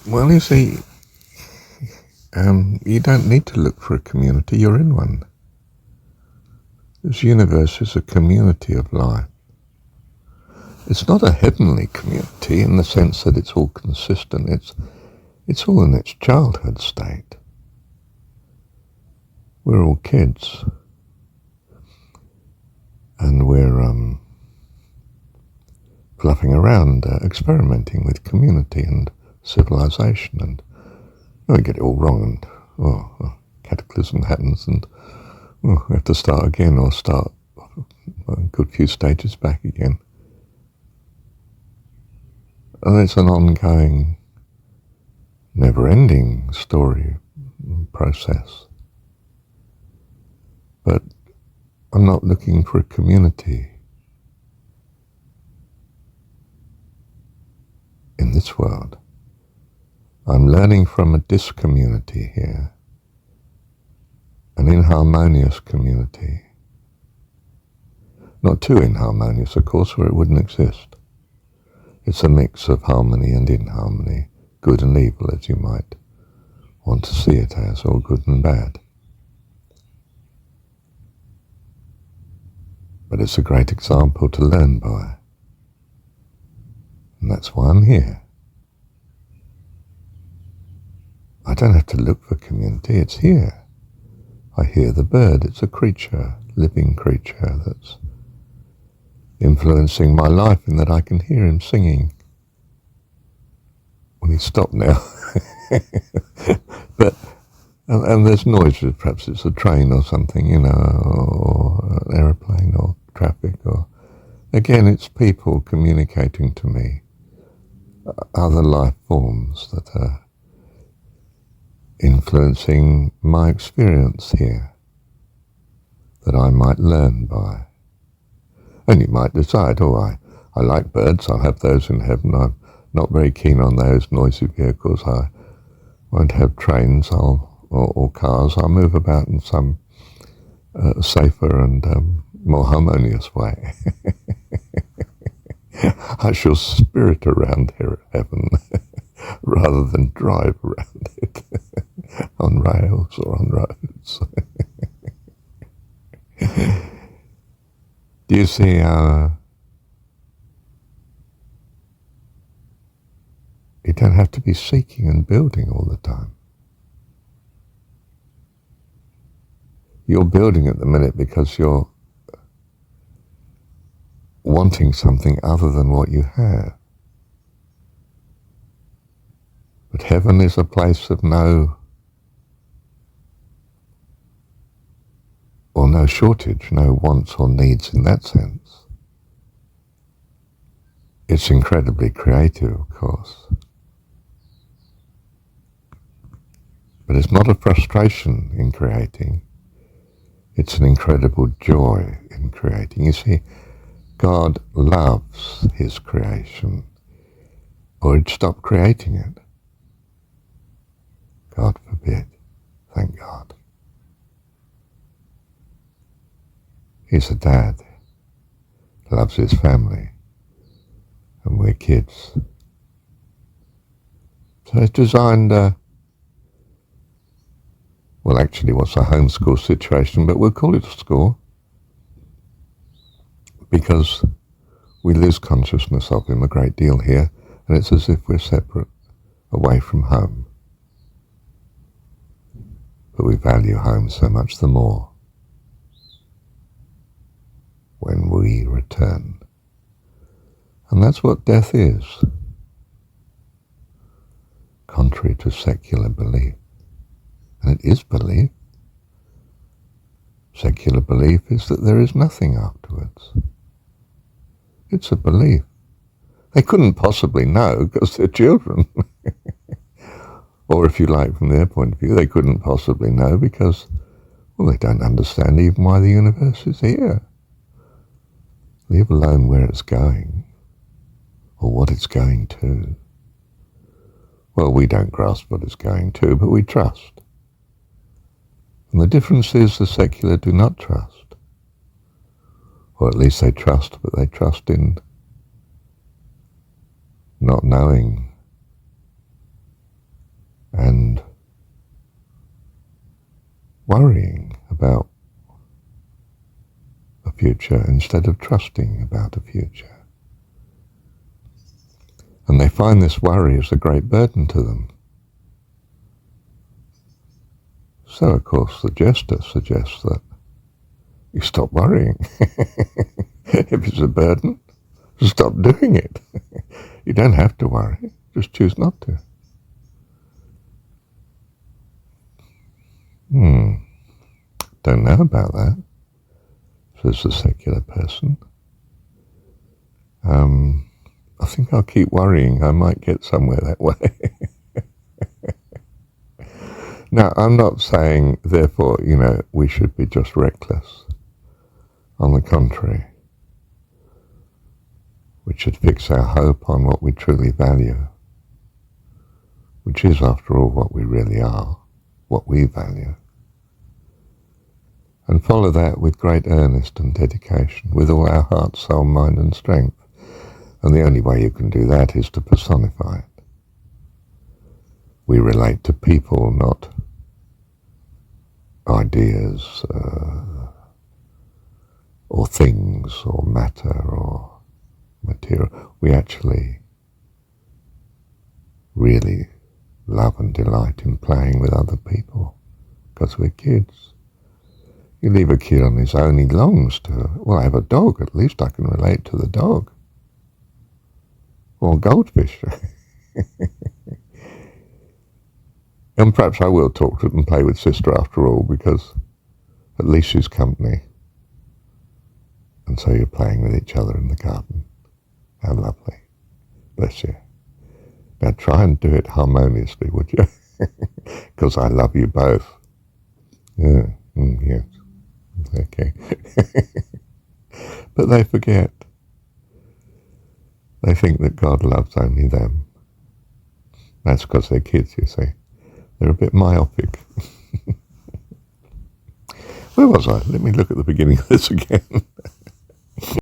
Well, you see, you don't need to look for a community, you're in one. This universe is a community of life. It's not a heavenly community in the sense that it's all consistent. It's all in its childhood state. We're all kids. And we're fluffing around, experimenting with community and civilization. And we get it all wrong, and cataclysm happens, and we have to start again, or start a good few stages back again. And it's an ongoing, never-ending story process. But I'm not looking for a community in this world. I'm learning from a discommunity here, an inharmonious community. Not too inharmonious, of course, or it wouldn't exist. It's a mix of harmony and inharmony, good and evil, as you might want to see it as, or good and bad. But it's a great example to learn by. And that's why I'm here. I don't have to look for community, it's here. I hear the bird, it's a creature, living creature that's influencing my life in that I can hear him singing. Well, he's stopped now. But and there's noises, perhaps it's a train or something, or an aeroplane or traffic, or again it's people communicating to me, other life forms that are influencing my experience here, that I might learn by. And you might decide, I like birds, I'll have those in heaven. I'm not very keen on those noisy vehicles. I won't have trains or cars. I'll move about in some safer and more harmonious way. I shall spirit around here at heaven rather than drive around it on rails or on roads. Do you see you don't have to be seeking and building all the time. You're building at the minute because you're wanting something other than what you have. But heaven is a place of no shortage, no wants or needs in that sense. It's incredibly creative, of course. But it's not a frustration in creating. It's an incredible joy in creating. You see, God loves his creation, or he'd stop creating it. God forbid. Thank God. He's a dad. He loves his family. And we're kids. So it's designed, well, actually, what's a homeschool situation, but we'll call it a school because we lose consciousness of him a great deal here, and it's as if we're separate, away from home. But we value home so much the more when we return. And that's what death is, contrary to secular belief. And it is belief. Secular belief is that there is nothing afterwards. It's a belief. They couldn't possibly know because they're children. Or if you like, from their point of view, they couldn't possibly know because, well, they don't understand even why the universe is here. Leave alone where it's going, or what it's going to. Well, we don't grasp what it's going to, but we trust. And the difference is the secular do not trust. Or at least they trust, but they trust in not knowing worrying about a future instead of trusting about a future. And they find this worry is a great burden to them. So, of course, the jester suggests that you stop worrying. If it's a burden, stop doing it. You don't have to worry, just choose not to. Don't know about that, says the secular person. I think I'll keep worrying. I might get somewhere that way. Now, I'm not saying, therefore, we should be just reckless. On the contrary, we should fix our hope on what we truly value, which is, after all, what we really are, what we value. And follow that with great earnest and dedication, with all our heart, soul, mind and strength. And the only way you can do that is to personify it. We relate to people, not ideas or things or matter or material. We actually really love and delight in playing with other people because we're kids. You leave a kid on his own, he longs to, well, I have a dog, at least I can relate to the dog. Or goldfish. And perhaps I will talk to it and play with sister after all, because at least she's company. And so you're playing with each other in the garden. How lovely. Bless you. Now try and do it harmoniously, would you? Because I love you both. Yeah, yes. Okay. But they forget. They think that God loves only them. That's because they're kids, you see. They're a bit myopic. Where was I? Let me look at the beginning of this again.